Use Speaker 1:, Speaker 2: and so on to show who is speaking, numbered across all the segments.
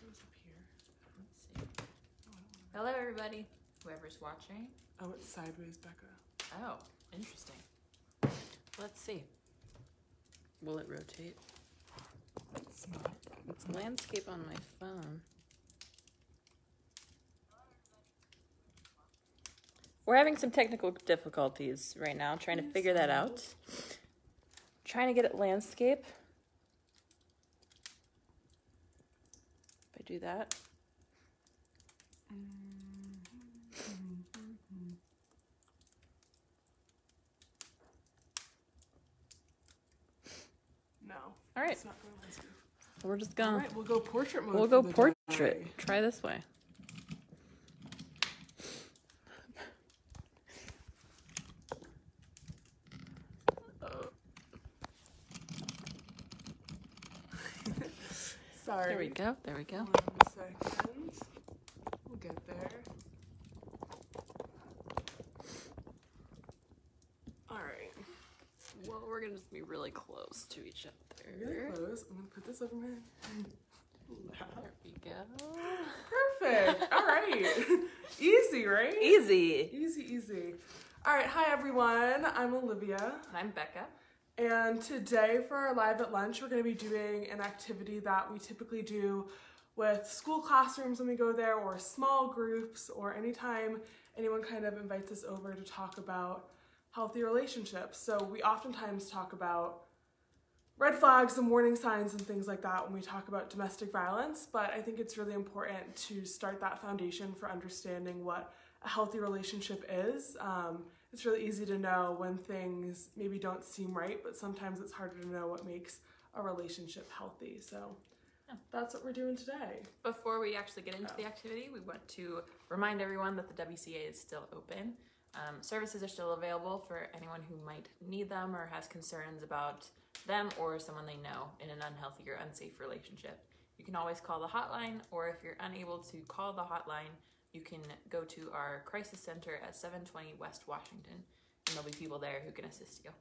Speaker 1: goes up here.
Speaker 2: Let's see. Hello, everybody. Whoever's watching.
Speaker 1: Oh, it's sideways, Becca.
Speaker 2: Oh, interesting. Let's see. Will it rotate?
Speaker 1: It's not.
Speaker 2: It's landscape on my phone. We're having some technical difficulties right now, trying to figure that out. Trying to get it landscape. If I do that.
Speaker 1: No.
Speaker 2: All right.
Speaker 1: It's not going landscape.
Speaker 2: We're just going.
Speaker 1: All right, we'll go portrait mode.
Speaker 2: We'll go portrait. Try this way.
Speaker 1: Sorry.
Speaker 2: There we go. There we go.
Speaker 1: 1 second. We'll get there. All right.
Speaker 2: Well, we're gonna just be really close to each other.
Speaker 1: Really close. I'm gonna put this over my
Speaker 2: There we go.
Speaker 1: Perfect. All right. Easy, right?
Speaker 2: Easy.
Speaker 1: Easy, easy. All right. Hi, everyone. I'm Olivia.
Speaker 2: I'm Becca.
Speaker 1: And today for our Live at Lunch, we're going to be doing an activity that we typically do with school classrooms when we go there, or small groups, or anytime anyone kind of invites us over to talk about healthy relationships. So we oftentimes talk about red flags and warning signs and things like that when we talk about domestic violence, but I think it's really important to start that foundation for understanding what a healthy relationship is. It's really easy to know when things maybe don't seem right, but sometimes it's harder to know what makes a relationship healthy. So that's what we're doing today.
Speaker 2: Before we actually get into the activity, we want to remind everyone that the WCA is still open. Services are still available for anyone who might need them or has concerns about them or someone they know in an unhealthy or unsafe relationship. You can always call the hotline, or if you're unable to call the hotline, you can go to our crisis center at 720 West Washington, and there'll be people there who can assist you.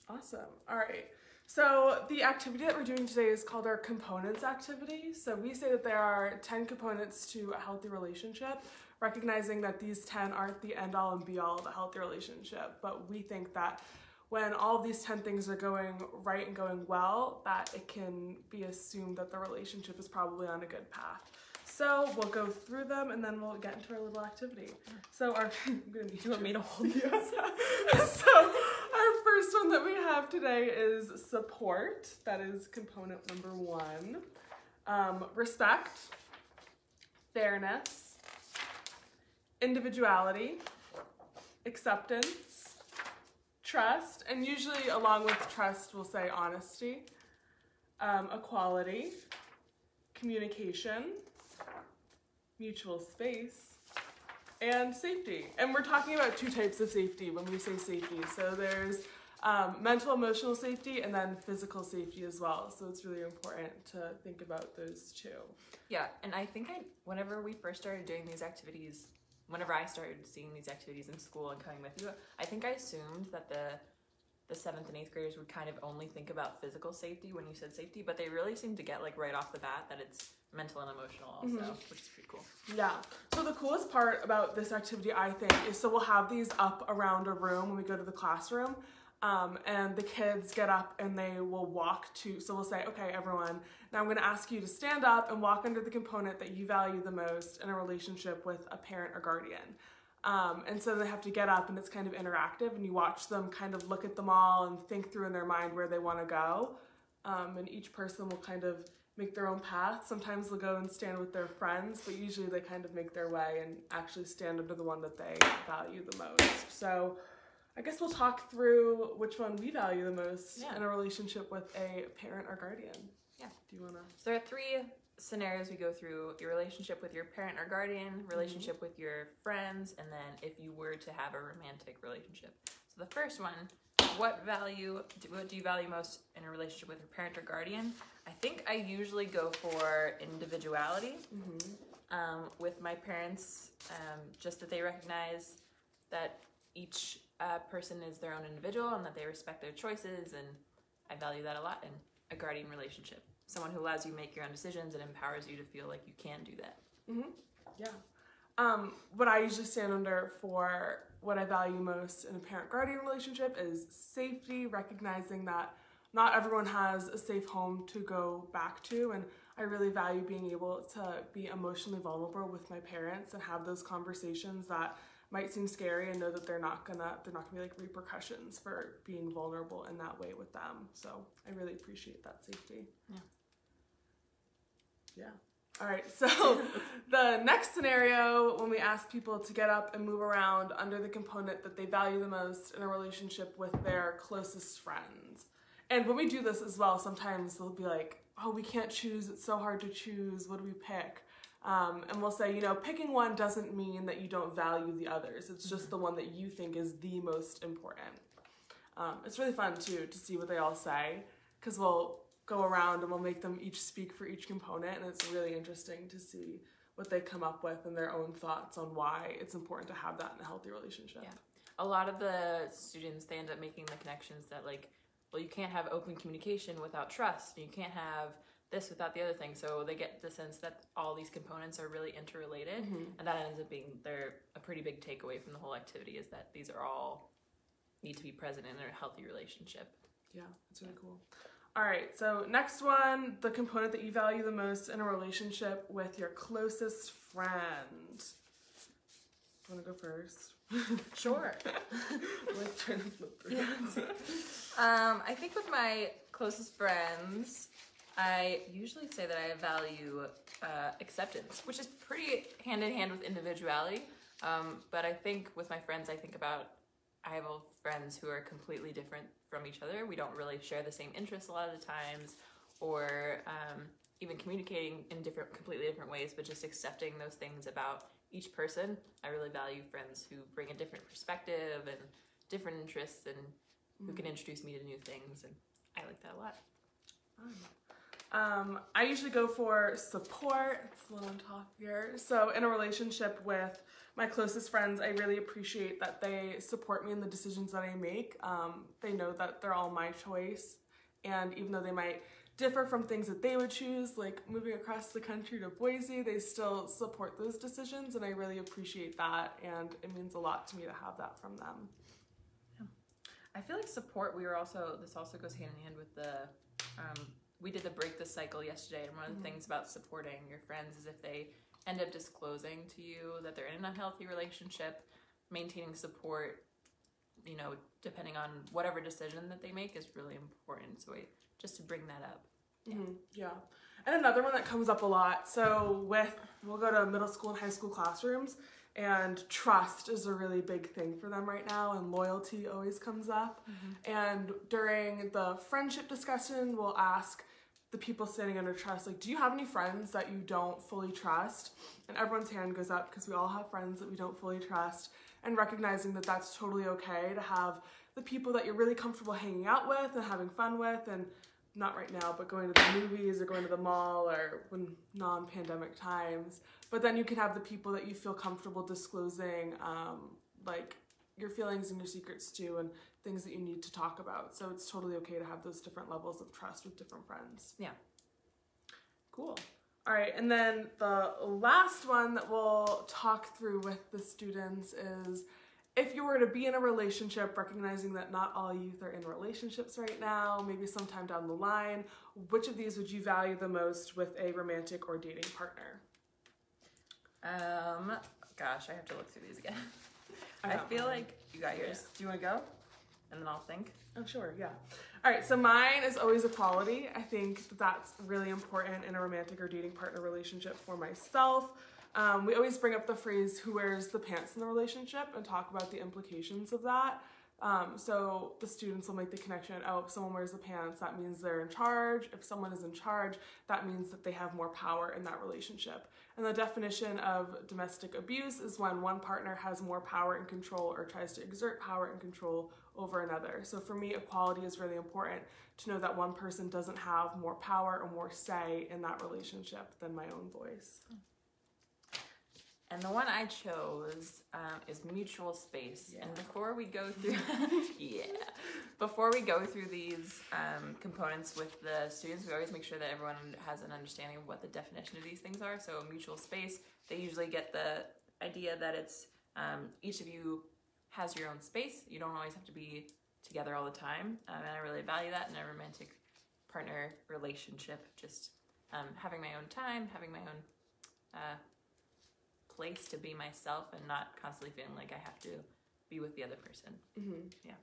Speaker 1: Awesome. All right. So the activity that we're doing today is called our components activity. So we say that there are 10 components to a healthy relationship, recognizing that these 10 aren't the end all and be all of a healthy relationship, but we think that when all of these 10 things are going right and going well, that it can be assumed that the relationship is probably on a good path. So we'll go through them and then we'll get into our little activity. So I'm gonna need
Speaker 2: You want me to hold this?
Speaker 1: So our first one that we have today is support. That is component number 1. Respect, fairness, individuality, acceptance, trust, and usually along with trust we'll say honesty, equality, communication, mutual space, and safety. And we're talking about 2 types of safety when we say safety. So there's mental, emotional safety, and then physical safety as well. So it's really important to think about those 2.
Speaker 2: Yeah, and I think whenever we first started doing these activities, whenever I started seeing these activities in school and coming with you, I think I assumed that the 7th and 8th graders would kind of only think about physical safety when you said safety, but they really seem to get like right off the bat that it's mental and emotional also, which is pretty cool.
Speaker 1: Yeah. So the coolest part about this activity, I think, is so we'll have these up around a room when we go to the classroom, and the kids get up and they will walk to, so we'll say, okay, everyone, now I'm going to ask you to stand up and walk under the component that you value the most in a relationship with a parent or guardian. And so they have to get up and it's kind of interactive, and you watch them kind of look at them all and think through in their mind where they want to go. And each person will kind of make their own path. Sometimes they'll go and stand with their friends, but usually they kind of make their way and actually stand under the one that they value the most. So I guess we'll talk through which one we value the most in a relationship with a parent or guardian.
Speaker 2: Yeah.
Speaker 1: Do you want to?
Speaker 2: So there are 3 scenarios we go through: your relationship with your parent or guardian, relationship with your friends, and then if you were to have a romantic relationship. So the first one, what do you value most in a relationship with your parent or guardian? I think I usually go for individuality. With my parents, just that they recognize that each person is their own individual and that they respect their choices, and I value that a lot in a guardian relationship. someone who allows you to make your own decisions and empowers you to feel like you can do that.
Speaker 1: Yeah. What I usually stand under for what I value most in a parent-guardian relationship is safety, recognizing that not everyone has a safe home to go back to, and I really value being able to be emotionally vulnerable with my parents and have those conversations that might seem scary and know that they're not gonna be like repercussions for being vulnerable in that way with them. So I really appreciate that safety. Yeah. All right, so the next scenario, when we ask people to get up and move around under the component that they value the most in a relationship with their closest friends. And when we do this as well, sometimes they'll be like, oh, we can't choose, it's so hard to choose, what do we pick? And we'll say, picking one doesn't mean that you don't value the others. It's just the one that you think is the most important. It's really fun, too, to see what they all say, because we'll go around and we'll make them each speak for each component, and it's really interesting to see what they come up with and their own thoughts on why it's important to have that in a healthy relationship.
Speaker 2: Yeah. A lot of the students, they end up making the connections that, like, well, you can't have open communication without trust. You can't have this without the other thing. So they get the sense that all these components are really interrelated, and that ends up being a pretty big takeaway from the whole activity is that these are all need to be present in a healthy relationship.
Speaker 1: Yeah, that's really cool. All right, so next one, the component that you value the most in a relationship with your closest friend. Do you want to go first?
Speaker 2: Sure.
Speaker 1: Like trying to flip through.
Speaker 2: I think with my closest friends, I usually say that I value acceptance, which is pretty hand in hand with individuality. But I think with my friends, I have friends who are completely different from each other. We don't really share the same interests a lot of the times, or even communicating in completely different ways, but just accepting those things about each person. I really value friends who bring a different perspective and different interests and who can introduce me to new things, and I like that a lot.
Speaker 1: I usually go for support. It's a little on top here. So in a relationship with my closest friends, I really appreciate that they support me in the decisions that I make. They know that they're all my choice, and even though they might differ from things that they would choose, like moving across the country to Boise, they still support those decisions, and I really appreciate that, and it means a lot to me to have that from them.
Speaker 2: Yeah. I feel like support, this also goes hand in hand with we did the break the cycle yesterday, and one of the things about supporting your friends is if they end up disclosing to you that they're in a unhealthy relationship, maintaining support, depending on whatever decision that they make is really important. So just to bring that up.
Speaker 1: Yeah. And another one that comes up a lot, so we'll go to middle school and high school classrooms, and trust is a really big thing for them right now, and loyalty always comes up. And during the friendship discussion, we'll ask the people standing under trust, like, do you have any friends that you don't fully trust? And everyone's hand goes up because we all have friends that we don't fully trust, and recognizing that that's totally okay to have the people that you're really comfortable hanging out with and having fun with, and not right now, but going to the movies or going to the mall or when non-pandemic times. But then you can have the people that you feel comfortable disclosing, like your feelings and your secrets to, and things that you need to talk about. So it's totally okay to have those different levels of trust with different friends.
Speaker 2: Yeah.
Speaker 1: Cool. All right, and then the last one that we'll talk through with the students is, if you were to be in a relationship, recognizing that not all youth are in relationships right now, maybe sometime down the line, which of these would you value the most with a romantic or dating partner?
Speaker 2: Gosh, I have to look through these again. I feel like you got yours. Do you want to go? And then I'll think.
Speaker 1: Oh, sure, yeah. All right, so mine is always equality. I think that's really important in a romantic or dating partner relationship for myself. We always bring up the phrase, who wears the pants in the relationship, and talk about the implications of that. So the students will make the connection, oh, if someone wears the pants, that means they're in charge. If someone is in charge, that means that they have more power in that relationship. And the definition of domestic abuse is when one partner has more power and control or tries to exert power and control over another. So for me, equality is really important, to know that one person doesn't have more power or more say in that relationship than my own voice.
Speaker 2: And the one I chose is mutual space.
Speaker 1: Yeah.
Speaker 2: And before we go through, before we go through these components with the students, we always make sure that everyone has an understanding of what the definition of these things are. So mutual space, they usually get the idea that it's each of you has your own space. You don't always have to be together all the time. And I really value that in a romantic partner relationship. Just having my own time, having my own place to be myself and not constantly feeling like I have to be with the other person.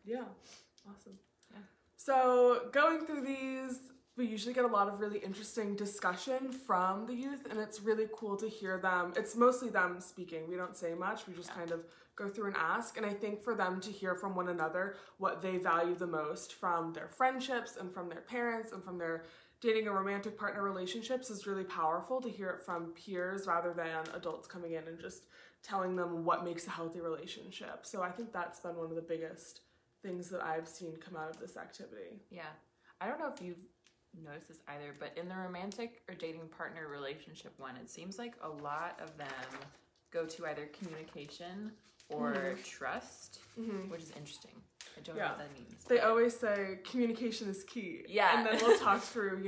Speaker 1: Yeah. Awesome. Yeah. So going through these, we usually get a lot of really interesting discussion from the youth, and it's really cool to hear them. It's mostly them speaking. We don't say much. We just kind of go through and ask. And I think for them to hear from one another what they value the most from their friendships and from their parents and from their dating or romantic partner relationships is really powerful, to hear it from peers rather than adults coming in and just telling them what makes a healthy relationship. So I think that's been one of the biggest things that I've seen come out of this activity.
Speaker 2: Yeah. I don't know if you've noticed this either, but in the romantic or dating partner relationship one, it seems like a lot of them go to either communication or trust, which is interesting. I don't know what that means.
Speaker 1: They always say communication is key.
Speaker 2: Yeah.
Speaker 1: And then we'll talk through,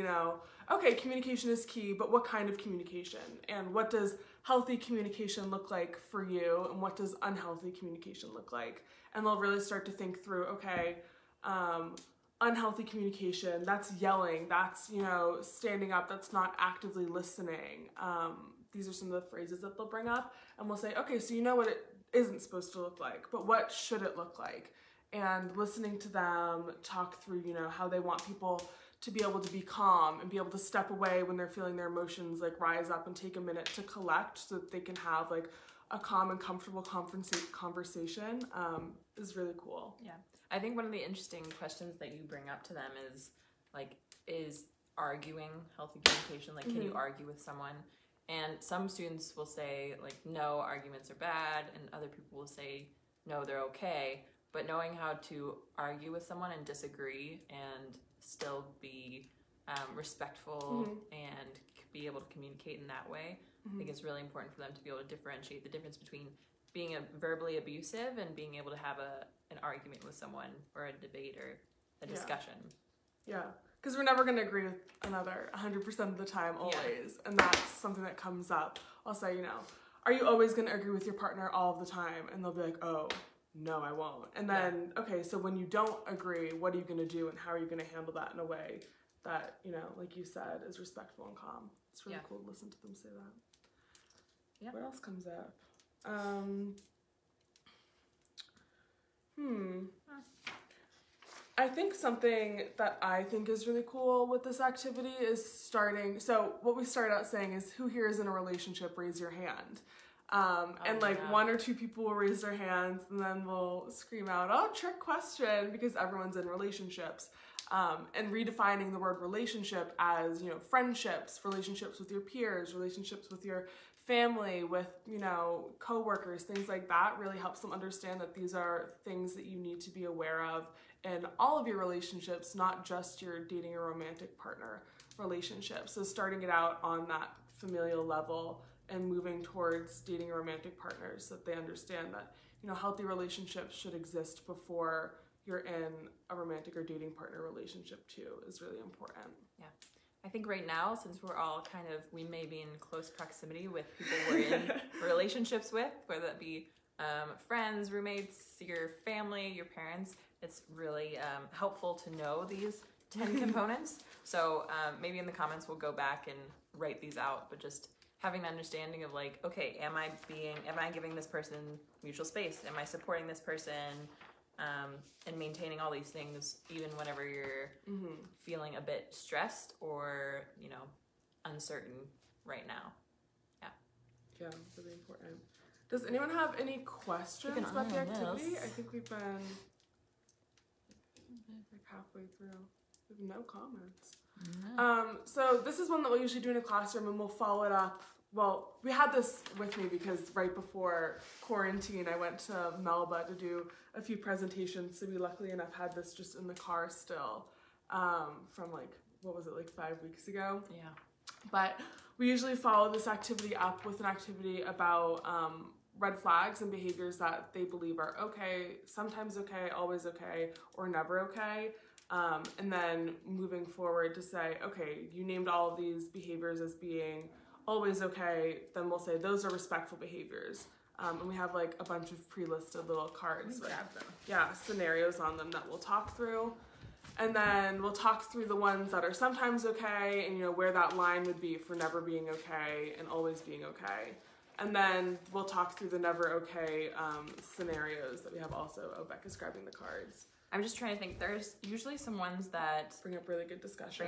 Speaker 1: okay, communication is key, but what kind of communication? And what does healthy communication look like for you? And what does unhealthy communication look like? And they'll really start to think through, okay, unhealthy communication, that's yelling, that's, standing up, that's not actively listening. These are some of the phrases that they'll bring up. And we'll say, okay, so you know what it isn't supposed to look like, but what should it look like? And listening to them talk through, how they want people to be able to be calm and be able to step away when they're feeling their emotions rise up and take a minute to collect so that they can have a calm and comfortable conversation is really cool.
Speaker 2: Yeah. I think one of the interesting questions that you bring up to them is arguing healthy communication? Can you argue with someone? And some students will say, no, arguments are bad, and other people will say, no, they're okay. But knowing how to argue with someone and disagree and still be respectful and be able to communicate in that way, I think it's really important for them to be able to differentiate the difference between being verbally abusive and being able to have an argument with someone or a debate or a discussion.
Speaker 1: Yeah, because we're never going to agree with another 100% of the time, always. And that's something that comes up. I'll say, are you always going to agree with your partner all of the time? And they'll be like, oh, no, I won't. And then, okay, so when you don't agree, what are you going to do and how are you going to handle that in a way that, like you said, is respectful and calm? It's really cool to listen to them say that. Yeah. What else comes up? I think something that I think is really cool with this activity is so what we started out saying is, who here is in a relationship, raise your hand. One or two people will raise their hands and then we'll scream out, oh, trick question, because everyone's in relationships. And redefining the word relationship as, friendships, relationships with your peers, relationships with your family, with, coworkers, things like that really helps them understand that these are things that you need to be aware of in all of your relationships, not just your dating or romantic partner relationship. So starting it out on that familial level and moving towards dating romantic partners so that they understand that, healthy relationships should exist before you're in a romantic or dating partner relationship too is really important.
Speaker 2: Yeah. I think right now, since we're all we may be in close proximity with people we're in relationships with, whether that be friends, roommates, your family, your parents, it's really helpful to know these 10 components. So maybe in the comments we'll go back and write these out, but just having an understanding of okay, am I giving this person mutual space? Am I supporting this person? And maintaining all these things even whenever you're feeling a bit stressed or, uncertain right now.
Speaker 1: Yeah, really important. Does anyone have any questions about the activity? I think we've been halfway through. We have no comments. No. So this is one that we'll usually do in a classroom, and we'll follow it up. Well, we had this with me because right before quarantine, I went to Melba to do a few presentations. So we luckily enough had this just in the car still from 5 weeks ago?
Speaker 2: Yeah.
Speaker 1: But we usually follow this activity up with an activity about red flags and behaviors that they believe are okay, sometimes okay, always okay, or never okay. And then moving forward to say, okay, you named all of these behaviors as being always okay, then we'll say those are respectful behaviors. And we have like a bunch of pre-listed little cards with scenarios on them that we'll talk through. And then we'll talk through the ones that are sometimes okay and, you know, where that line would be for never being okay and always being okay. And then we'll talk through the never okay scenarios that we have also. Oh, Becca's grabbing the cards.
Speaker 2: I'm just trying to think. There's usually some ones that
Speaker 1: bring up really good discussion.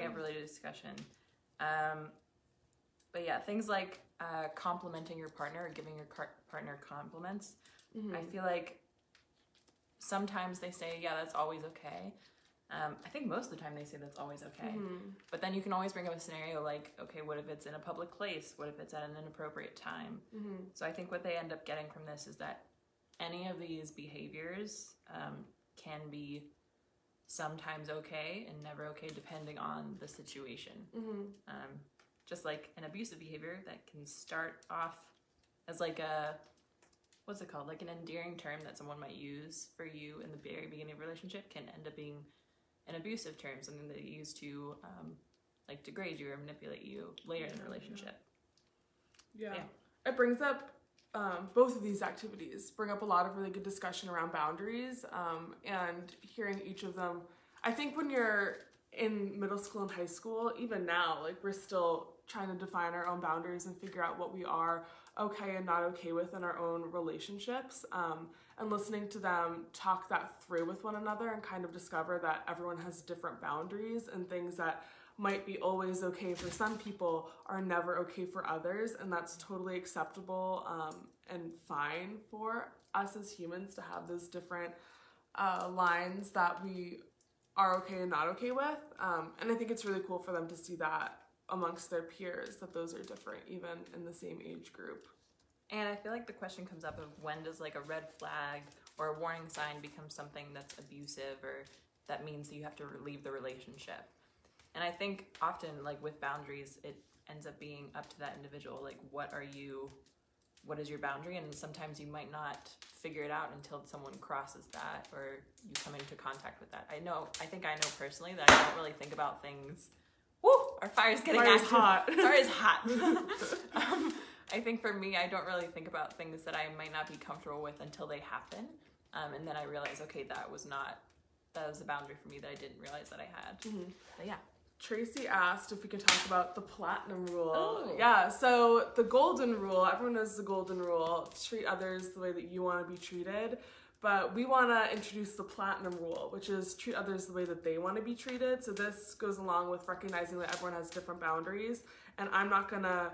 Speaker 2: But yeah, things like complimenting your partner or giving your partner compliments. Mm-hmm. I feel like sometimes they say, yeah, that's always okay. I think most of the time they say that's always okay. Mm-hmm. But then you can always bring up a scenario like, okay, what if it's in a public place? What if it's at an inappropriate time? Mm-hmm. So I think what they end up getting from this is that any of these behaviors can be sometimes okay and never okay depending on the situation. Mm-hmm. Just like an abusive behavior that can start off as like a, what's it called? Like an endearing term that someone might use for you in the very beginning of a relationship can end up being an abusive term, something that you use to like degrade you or manipulate you later in the relationship.
Speaker 1: Yeah. It brings up both of these activities bring up a lot of really good discussion around boundaries and hearing each of them. I think when you're in middle school and high school, even now, like we're still trying to define our own boundaries and figure out what we are okay and not okay with in our own relationships, and listening to them talk that through with one another and kind of discover that everyone has different boundaries and things that might be always okay for some people are never okay for others, and that's totally acceptable and fine for us as humans to have those different lines that we are okay and not okay with, and I think it's really cool for them to see that amongst their peers, that those are different even in the same age group.
Speaker 2: And I feel like the question comes up of when does like a red flag or a warning sign become something that's abusive or that means that you have to leave the relationship. And I think often like with boundaries, it ends up being up to that individual. Like what is your boundary? And sometimes you might not figure it out until someone crosses that or you come into contact with that. I think I know personally that I don't really think about things. Woo! Our fire's getting active.
Speaker 1: Hot.
Speaker 2: Fire is hot. I think for me, I don't really think about things that I might not be comfortable with until they happen. And then I realize, okay, that was a boundary for me that I didn't realize that I had. Mm-hmm. But yeah.
Speaker 1: Tracy asked if we could talk about the platinum rule.
Speaker 2: Oh.
Speaker 1: Yeah, so the golden rule, everyone knows the golden rule, treat others the way that you want to be treated. But we want to introduce the platinum rule, which is treat others the way that they want to be treated. So this goes along with recognizing that everyone has different boundaries, and I'm not gonna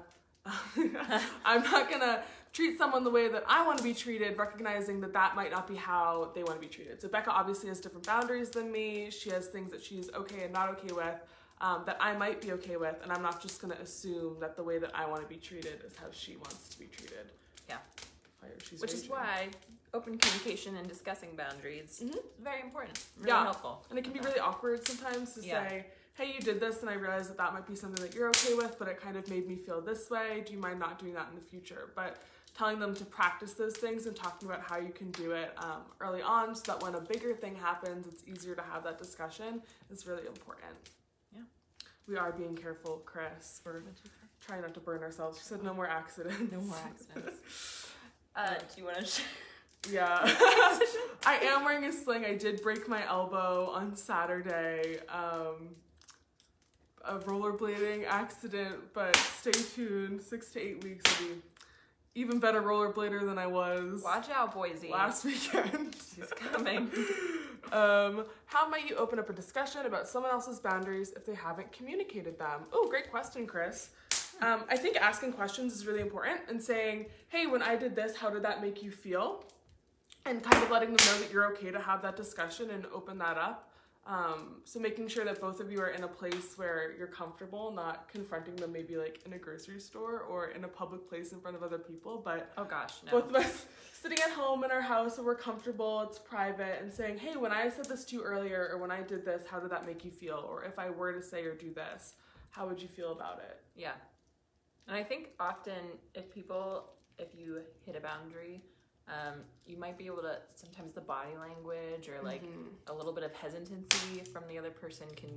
Speaker 1: treat someone the way that I want to be treated, recognizing that that might not be how they want to be treated. So Becca obviously has different boundaries than me. She has things that she's okay and not okay with, that I might be okay with, and I'm not just gonna assume that the way that I want to be treated is how she wants to be treated.
Speaker 2: Yeah.
Speaker 1: Which
Speaker 2: is why open communication and discussing boundaries is very important, really helpful.
Speaker 1: And it can be really awkward sometimes to say, hey, you did this and I realized that might be something that you're okay with, but it kind of made me feel this way. Do you mind not doing that in the future? But telling them to practice those things and talking about how you can do it early on so that when a bigger thing happens, it's easier to have that discussion is really important.
Speaker 2: Yeah.
Speaker 1: We are being careful, Chris. We're trying not to burn ourselves. She said no more accidents.
Speaker 2: No more accidents. Do you want to share?
Speaker 1: Yeah. I am wearing a sling. I did break my elbow on Saturday. A rollerblading accident, but stay tuned. 6 to 8 weeks I'll be even better rollerblader than I was.
Speaker 2: Watch out, Boise.
Speaker 1: Last weekend.
Speaker 2: She's coming.
Speaker 1: How might you open up a discussion about someone else's boundaries if they haven't communicated them? Oh, great question, Chris. I think asking questions is really important and saying, hey, when I did this, how did that make you feel? And kind of letting them know that you're okay to have that discussion and open that up. So making sure that both of you are in a place where you're comfortable, not confronting them maybe like in a grocery store or in a public place in front of other people, but
Speaker 2: oh gosh, no.
Speaker 1: Both of us sitting at home in our house where we're comfortable, it's private, and saying, hey, when I said this to you earlier, or when I did this, how did that make you feel? Or if I were to say or do this, how would you feel about it?
Speaker 2: Yeah. And I think often if you hit a boundary, you might be able to, sometimes the body language or like a little bit of hesitancy from the other person can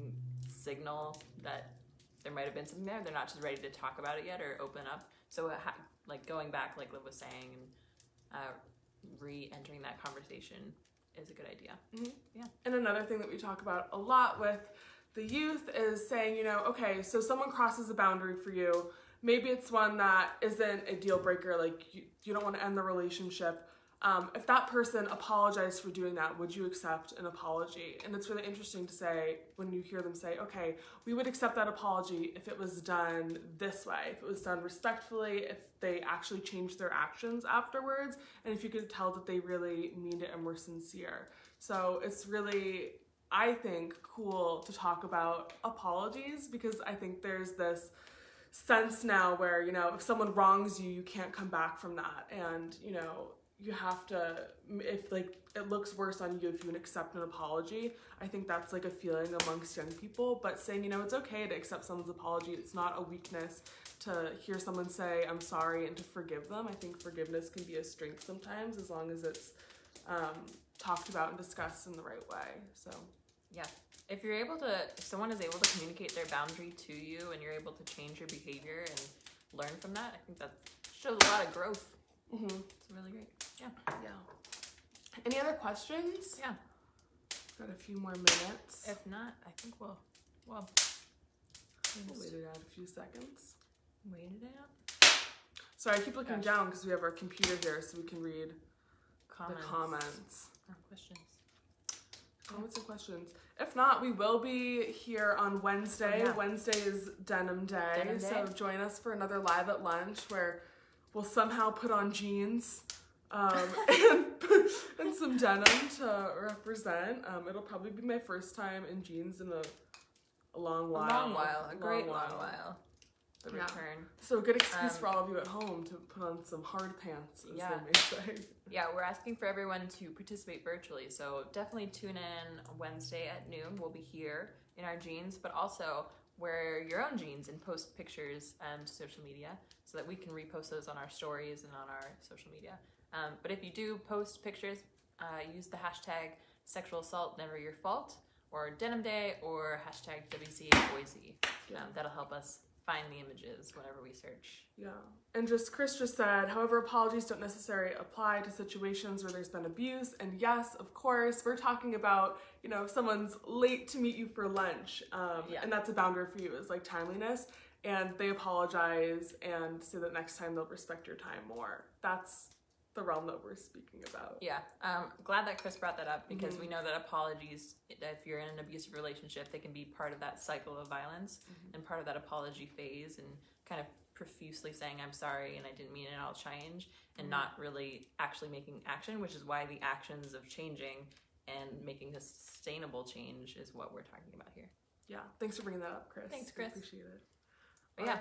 Speaker 2: signal that there might have been something there. They're not just ready to talk about it yet or open up. So like going back, like Liv was saying, and re-entering that conversation is a good idea. Yeah.
Speaker 1: And another thing that we talk about a lot with the youth is saying, you know, okay, so someone crosses a boundary for you. Maybe it's one that isn't a deal breaker, like you don't want to end the relationship. If that person apologized for doing that, would you accept an apology? And it's really interesting to say, when you hear them say, okay, we would accept that apology if it was done this way, if it was done respectfully, if they actually changed their actions afterwards, and if you could tell that they really mean it and were sincere. So it's really, I think, cool to talk about apologies, because I think there's this sense now where, you know, if someone wrongs you, you can't come back from that. And, you know, you have to, if like it looks worse on you if you would accept an apology. I think that's like a feeling amongst young people, but saying, you know, it's okay to accept someone's apology. It's not a weakness to hear someone say, I'm sorry, and to forgive them. I think forgiveness can be a strength sometimes, as long as it's talked about and discussed in the right way. So
Speaker 2: yeah. If someone is able to communicate their boundary to you and you're able to change your behavior and learn from that, I think that shows a lot of growth. It's really great. Yeah.
Speaker 1: Any other questions?
Speaker 2: Yeah.
Speaker 1: Got a few more minutes.
Speaker 2: If not, I think we'll
Speaker 1: wait it out a few seconds.
Speaker 2: Wait it out.
Speaker 1: Sorry, I keep looking down because we have our computer here so we can read the comments.
Speaker 2: Or questions.
Speaker 1: Comments and questions. If not, we will be here on Wednesday.
Speaker 2: Yeah.
Speaker 1: Wednesday is Denim Day, so join us for another Live at Lunch where we'll somehow put on jeans and some denim to represent. It'll probably be my first time in jeans in a long while.
Speaker 2: A great long while. The return.
Speaker 1: So a good excuse for all of you at home to put on some hard pants, as they may say.
Speaker 2: Yeah, we're asking for everyone to participate virtually, so definitely tune in Wednesday at noon. We'll be here in our jeans, but also wear your own jeans and post pictures to social media so that we can repost those on our stories and on our social media. But if you do post pictures, use the hashtag sexual assault never your fault, or denim day, or hashtag WCA Boise. That'll help us find the images whenever we search.
Speaker 1: Yeah. And Chris just said, however, apologies don't necessarily apply to situations where there's been abuse. And yes, of course, we're talking about, you know, if someone's late to meet you for lunch, and that's a boundary for you, is like timeliness, and they apologize and say that next time they'll respect your time more. That's the realm that we're speaking about.
Speaker 2: Yeah. Glad that Chris brought that up, because we know that apologies, if you're in an abusive relationship, they can be part of that cycle of violence and part of that apology phase, and kind of profusely saying, I'm sorry and I didn't mean it, I'll change, and not really actually making action, which is why the actions of changing and making a sustainable change is what we're talking about here.
Speaker 1: Yeah. Thanks for bringing that up, Chris.
Speaker 2: Thanks, Chris.
Speaker 1: I appreciate it.
Speaker 2: But yeah.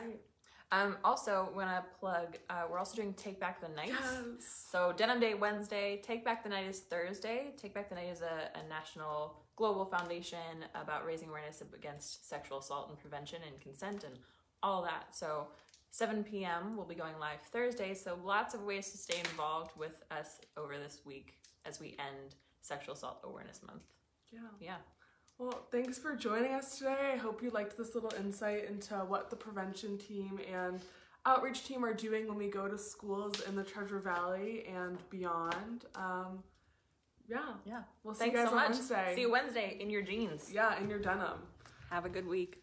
Speaker 2: Right. Also, when I plug, we're also doing Take Back the Night.
Speaker 1: Yes.
Speaker 2: So Denim Day Wednesday, Take Back the Night is Thursday. Take Back the Night is a national global foundation about raising awareness against sexual assault and prevention and consent and all that. So 7 p.m. we'll be going live Thursday. So lots of ways to stay involved with us over this week as we end Sexual Assault Awareness Month. Yeah.
Speaker 1: Well, thanks for joining us today. I hope you liked this little insight into what the prevention team and outreach team are doing when we go to schools in the Treasure Valley and beyond. We'll see you guys on Wednesday.
Speaker 2: See you Wednesday in your jeans.
Speaker 1: Yeah, in your denim.
Speaker 2: Have a good week.